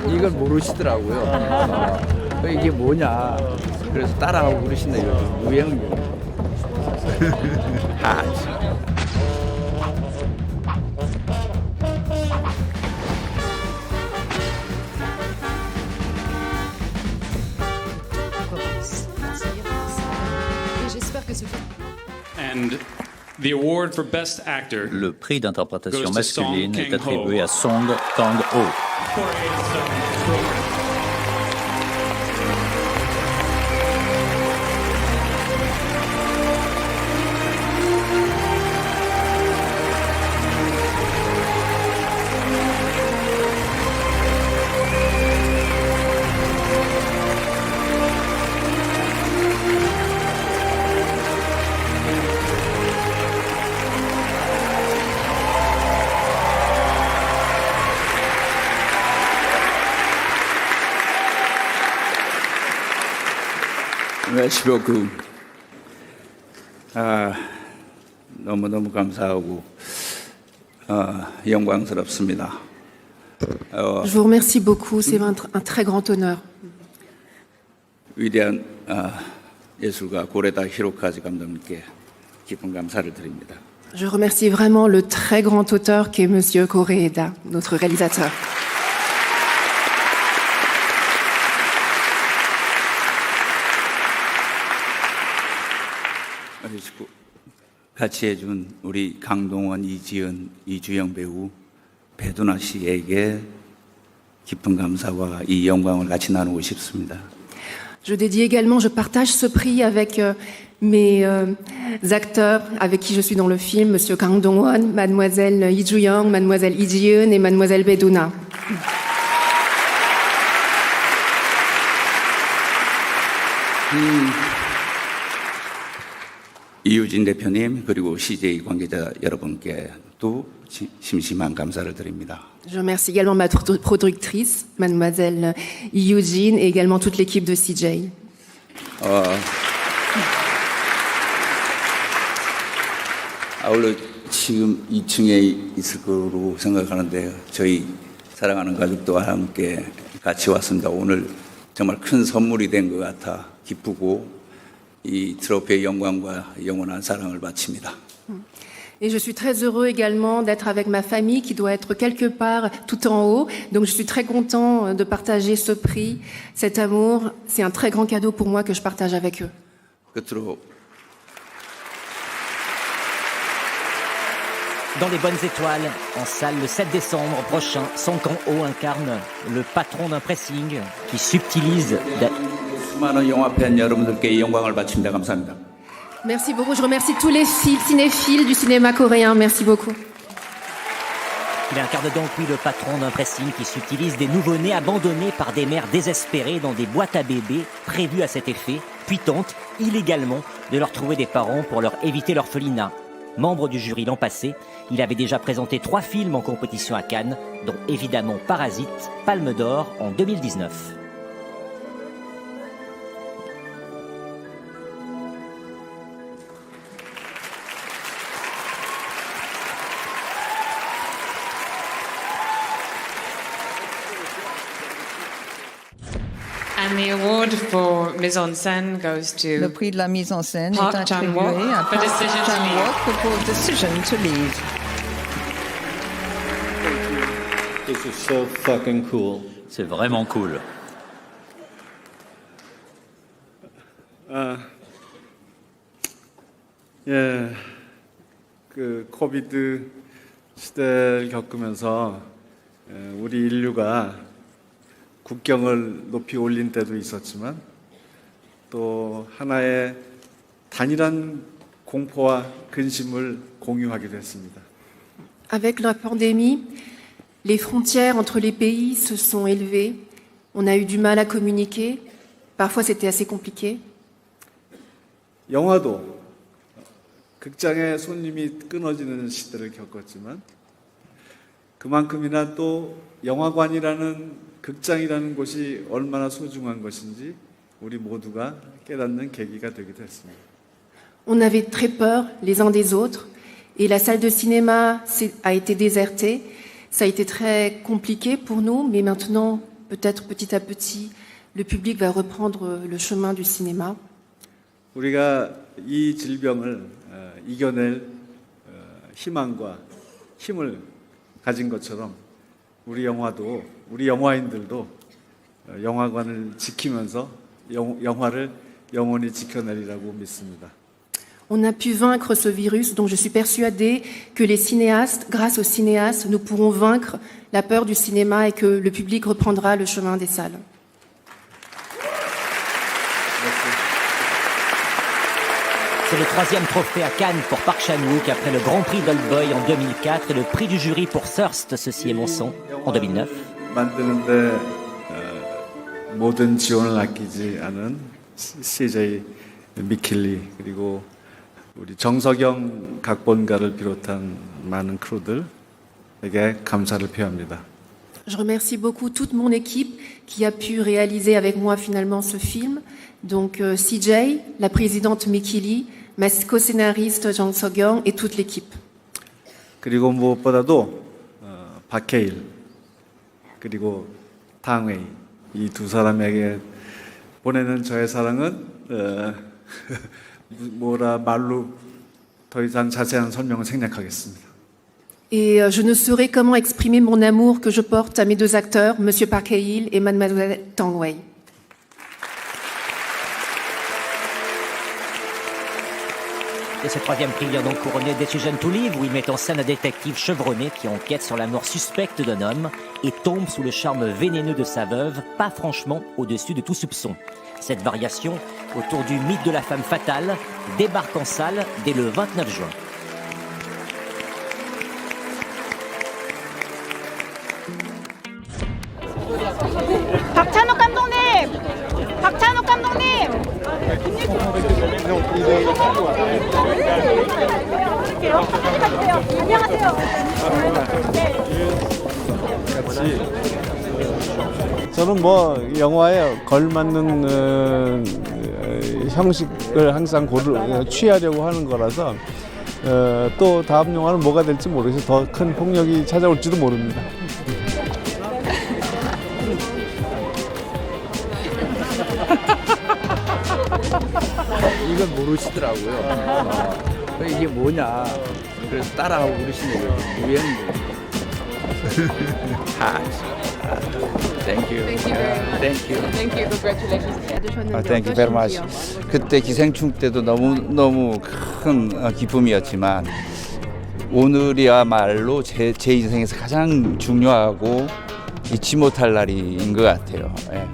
이걸 모르시더라고요. 이게 뭐냐. 그래서 따라하고 그러신다. 이거 유행이에요. 아, 참. And the award for Best Actor Le prix d'interprétation goes to Song masculine est Kang-ho. attribué à Song Kang-ho. merci beaucoup. 너무너무 감사하고 영광스럽습니다. Je vous remercie beaucoup, c'est un très grand honneur. 위대한 예술가 고레다 히로카즈 감독님께 깊은 감사를 드립니다. Je remercie vraiment le très grand auteur qu'est Monsieur Koreeda, notre réalisateur. 같이 해준 우리 강동원, 이지은, 이주영 배우, 배두나 씨에게 깊은 감사와 이 영광을 같이 나누고 싶습니다. Je dédie également, je partage ce prix avec mes acteurs avec qui je suis dans le film, Monsieur Kang Dong-won, Mademoiselle Lee Ju-young, Mademoiselle Lee Ji-eun et Mademoiselle Beduna. 이유진 대표님 그리고 CJ 관계자 여러분께도 심심한 감사를 드립니다. Je remercie également ma productrice, Mademoiselle Lee Yoo-jin, et également toute l'équipe de CJ. 아울러 지금 2층에 있을 거로 생각하는데 저희 사랑하는 가족들과 함께 같이 왔습니다. 오늘 정말 큰 선물이 된 것 같아 기쁘고 이 트로피의 영광과 영원한 사랑을 바칩니다. Et je suis très heureux également d'être avec ma famille qui doit être quelque part tout en haut. Donc je suis très content de partager ce prix, cet amour. C'est un très grand cadeau pour moi que je partage avec eux. 끝으로 Dans les bonnes étoiles, en salle le 7 décembre prochain, Song Kang-ho incarne le patron d'un pressing qui subtilise... 수많은 영화 팬 여러분들께 이 영광을 바칩니다. 감사합니다. Merci beaucoup. Je remercie tous les cinéphiles du cinéma coréen. Merci beaucoup. Il incarne donc, lui, le patron d'un pressing qui subtilise des nouveau-nés abandonnés par des mères désespérées dans des boîtes à bébés prévues à cet effet, puis tente, illégalement, de leur trouver des parents pour leur éviter l'orphelinat. Membre du jury l'an passé, il avait déjà présenté 3 films en compétition à Cannes, dont évidemment Parasite, Palme d'Or en 2019. And the award for mise en scène goes to Le prix de la mise en scène Park est attribué Chan-wook à for Park Decision to Chan-wook pour Decision to Leave. This is so fucking cool. C'est vraiment cool. 예, 그 코비드 시대를 겪으면서 우리 인류가 국경을 높이 올린 때도 있었지만 또 하나의 단일한 공포와 근심을 공유하게 됐습니다. Avec la pandémie, les frontières entre les pays se sont élevées. On a eu du mal à communiquer. Parfois, c'était assez compliqué. 영화도 극장의 손님이 끊어지는 시대를 겪었지만 그만큼이나 또 영화관이라는 극장이라는 곳이 얼마나 소중한 것인지 우리 모두가 깨닫는 계기가 되기도 했습니다. On avait très peur les uns des autres et la salle de cinéma a été désertée. Ça a été très compliqué pour nous, mais maintenant, peut-être petit à petit, le public va reprendre le chemin du cinéma. 우리가 이 질병을 이겨낼 희망과 힘을 가진 것처럼 우리 영화도 우리 영화인들도 영화관을 지키면서 영화를 영원히 지켜내리라고 믿습니다. On a pu vaincre ce virus, donc je suis persuadée que les cinéastes, grâce aux cinéastes, nous pourrons vaincre la peur du cinéma et que le public reprendra le chemin des salles. C'est le 3e trophée à Cannes pour Park Chan-wook après le Grand Prix d'Old Boy en 2004 et le prix du jury pour Thirst, ceci est mon sang, en 2009. 만드는데 모든 지원을 아끼지 않은 CJ 미킬리 그리고 우리 정석영 각본가를 비롯한 많은 크루들에게 감사를 표합니다. Je remercie beaucoup toute mon équipe qui a pu réaliser avec moi finalement ce film. Donc CJ, la présidente Mickey Lee, ma co-scénariste Jang Seok-young et toute l'équipe. 그리고 무엇보다도 박해일 그리고 탕웨이 이 두 사람에게 보내는 저의 사랑은 뭐라 말로 더 이상 자세한 설명을 생략하겠습니다. Et je ne saurais comment exprimer mon amour que je porte à mes deux acteurs, Monsieur Park Hae-il et Mademoiselle Tang Wei. Et ce 3e prix vient donc couronner Decision to Live, où il met en scène un détective chevronné qui enquête sur la mort suspecte d'un homme et tombe sous le charme vénéneux de sa veuve, pas franchement au-dessus de tout soupçon. Cette variation autour du mythe de la femme fatale débarque en salle dès le 29 juin. 박찬욱 감독님! 박찬욱 감독님! 안녕하세요. 저는 뭐 영화에 걸맞는 형식을 항상 취하려고 하는 거라서 또 다음 영화는 뭐가 될지 모르겠어요. 더 큰 폭력이 찾아올지도 모릅니다. 이건 모르시더라고요. 이게 뭐냐. 그래서 따라하고 그러시는 거예요. 유행이에요. Thank you. Thank you. Thank you. Congratulations. Thank you very much. 그때 기생충 때도 너무 큰 기쁨이었지만 오늘이야말로 제 인생에서 가장 중요하고 잊지 못할 날인 것 같아요. 예.